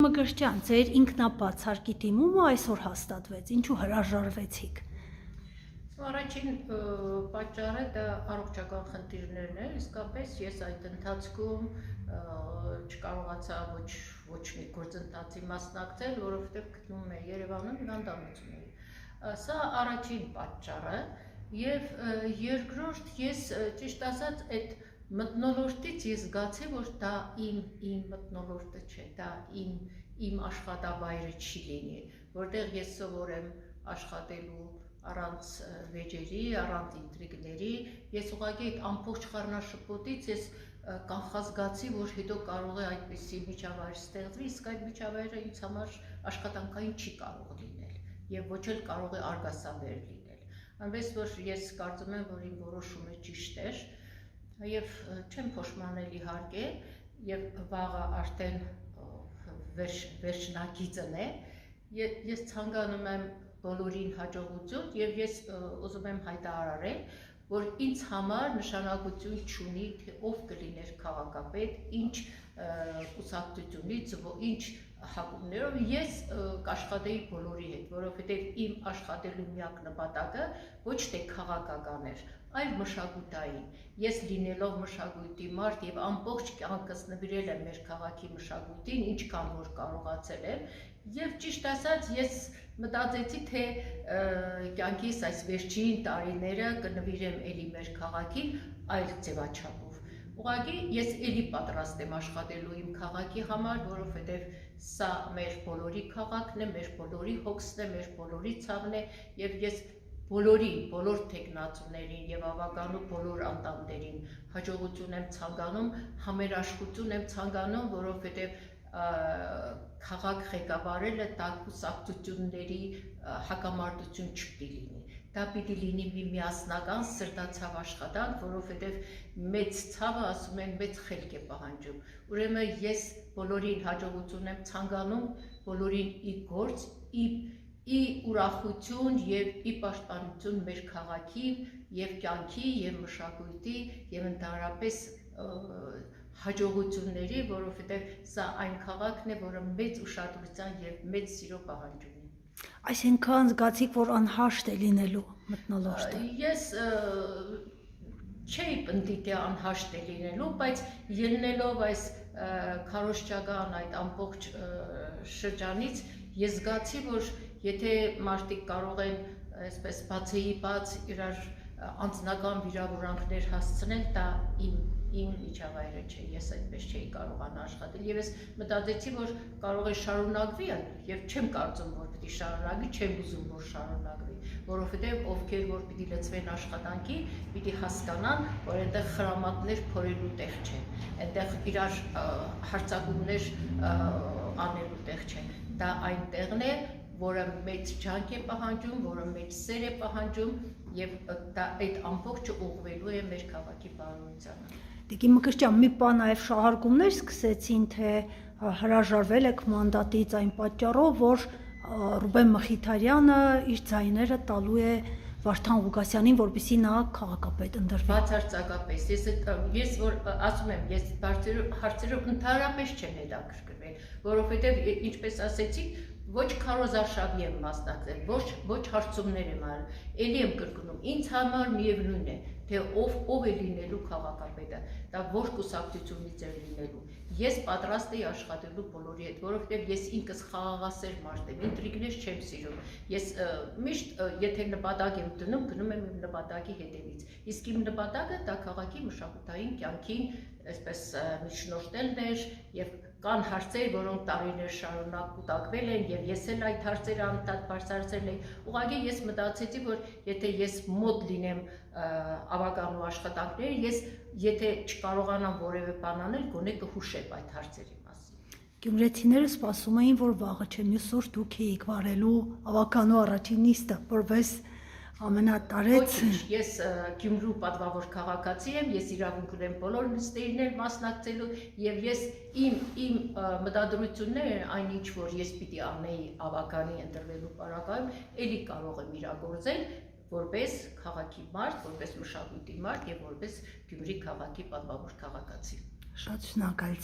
Մկրտչյան, ձեր ինքնաբացարկի դիմումը այսօր հաստատվեց, ինչու հրաժարվեցիք։ Առաջին պատճառը դա առողջական խնդիրներն է, իսկապես ես այդ ընթացքում չկարողացա ոչ մի գործընթացի մասնակցել, որովհետև գտնվում եմ Երևանում հիվանդանոցում էի։ Սա առաջին պատճառը, եւ երկրորդ ես ճիշտ ասած այդ մթնոլորտից ես զգացի, որ դա իմ մթնոլորտը չէ, դա իմ աշխատավայրը չի լինի, որտեղ ես սովոր եմ աշխատելու առանց վեճերի, առանց ինտրիգների, ես ուղղակի այդ ամբողջ խառնաշփոթից ես կանխազգացի, որ հետո կարող է այդպիսի միջավայր ստեղծվի, իսկ այդ միջավայրը ինձ համար աշխատանքային չի կարող լինել եւ ոչ էլ կարող է արգասաբեր լինել։ Այնպես որ ես կարծում եմ, որ իմ որոշումը ճիշտ էր եւ չեմ փոշմանել իհարկե եւ վաղը արդեն վերջնագիծն է, ես ցանկանում եմ բոլորին հաջողություն եւ ես ուզում եմ հայտարարել, որ ինձ համար նշանակություն չունի, թե ով կլիներ քաղաքապետ, ինչ կուսակցությունից, ինչ հակումներով, ես կաշխատեի բոլորի հետ, որովհետև իմ աշխատելու միակ նպատակը ոչ թե քաղաքական էր, այլ մշակութային։ Ես լինելով մշակույթի մարդ եւ ամբողջ կյանքս նվիրել եմ մեր քաղաքի մշակույթին, ինչքան որ կարողացել եմ, եւ ճիշտ ասած ես մտածեցի, թե կյանքիս այս վերջին տարիները կնվիրեմ էլի մեր քաղաքին այլ ձևաչափով։ Ուղղակի ես էլի պատրաստ եմ աշխատելու իմ քաղաքի համար, որովհետև սա մեր բոլորի քաղաքն է, մեր բոլորի հոգսն է, մեր բոլորի ցավն է, եւ ես բոլոր թեկնածուներին եւ ավականու բոլոր անդամներին հաջողություն եմ ցանկանում, համերաշխություն եմ ցանկանում, որովհետեւ քաղաք ղեկավարելը դա կուսակցությունների հակամարտություն չպիտի լինի։ Դա պիտի լինի մի միասնական սրտացավ աշխատանք, որովհետև մեծ ցավը, ասում են, մեծ խելք է պահանջում։ Ուրեմն ես բոլորին հաջողություն եմ ցանկանում, բոլորին ի գործ, ի ուրախություն եւ ի պաշտպանություն մեր քաղաքի եւ կյանքի եւ մշակույթի եւ ընդհանրապես հաջողությունների, որովհետև սա այն քաղաքն է, որը մեծ ուշադրության եւ մեծ սիրո պահանջում է։ Այսինքն զգացիք, որ անհաշտ է լինելու մթնոլորտը։ Ես չէի պնդի, թե անհաշտ է լինելու, բայց ելնելով այս քարոզչական այդ ամբողջ շրջանից, ես զգացի, որ եթե մարդիկ կարող են այսպես բացեի բաց իրար անձնական վիրավորանքներ հասցնել, դա իմ միջավայրը չէ, ես այդպես չէի կարողանա աշխատել եւ ես մտածեցի, որ կարող է շարունակվի եւ չեմ կարծում, որ պիտի շարունակվի, չեմ ուզում, որ շարունակվի, որովհետեւ ովքեր որ պիտի լծվեն աշխատանքի, պիտի հասկանան, որ այնտեղ խրամատներ փորելու տեղ չէ, այնտեղ իրար հարցակումներ անելու տեղ չէ, դա այն տեղն է, որը մեծ ջանք է պահանջում, որը մեծ սեր է պահանջում եւ դա այդ ամբողջը ուղղվելու է մեր քաղաքի բարօրությանը։ Տիկին Մկրտչյան, մի բան նաև շահարկումներ սկսեցին, թե հրաժարվել եք մանդատից այն պատճառով, որ Ռուբեն Մխիթարյանը իր ձայները տալու է Վարդան Ղուկասյանին, որպեսզի նա քաղաքապետ ընտրվի։ Բացարձակապես, ես որ ասում եմ, ես հարցերով ընդհանրապես չեմ հետաքրքրվել, որովհետև ինչպես ասեցիք, ոչ քարոզարշավի եմ մասնակցել, ոչ հարցումներ եմ արել, էլի եմ կրկնում, ինձ համար միևնույն է, թե ով է լինելու քաղաքապետը, դա որ կուսակցությունից է լինելու։ Ես պատրաստ էի աշխատելու բոլորի հետ, որովհետև ես ինքս խաղաղասեր մարդ եմ, ինտրիգներ չեմ սիրում։ Ես միշտ եթե նպատակ եմ դնում, գնում եմ իմ նպատակի հետևից։ Իսկ իմ նպատակը դա քաղաքի մշակութային կյանքին այսպես միջնորդելն էր եւ կան հարցեր, որոնք տարիներ շարունակ կուտակվել են եւ ես էլ այդ հարցերը անդադ բարձրացրել եմ։ Ուղղակի ես մտածեցի, որ եթե ես մոտ լինեմ ավականու աշխատանքների, ես եթե չկարողանամ որևէ բան անել, գոնե կհուշեմ այդ հարցերի մասին։ Գյումրեցիները սպասում էին, որ վաղը չէ մյուս օր դուք էիք վարելու ավականու առաջին նիստը, որպես ամենատարեց։ Ես Գյումրու պատվավոր քաղաքացի եմ, ես իրավունք ունեմ բոլոր նիստերին էլ մասնակցելու եւ ես իմ մտադրությունները այն ինչ որ ես պիտի անեի ավականի ընտրվելու պարագայում, էլի կարող եմ իրագործել որպես քաղաքի մարդ, որպես մշակույթի մարդ եւ որպես Գյումրի քաղաքի պատվավոր քաղաքացի։ Շատ շնորհակալ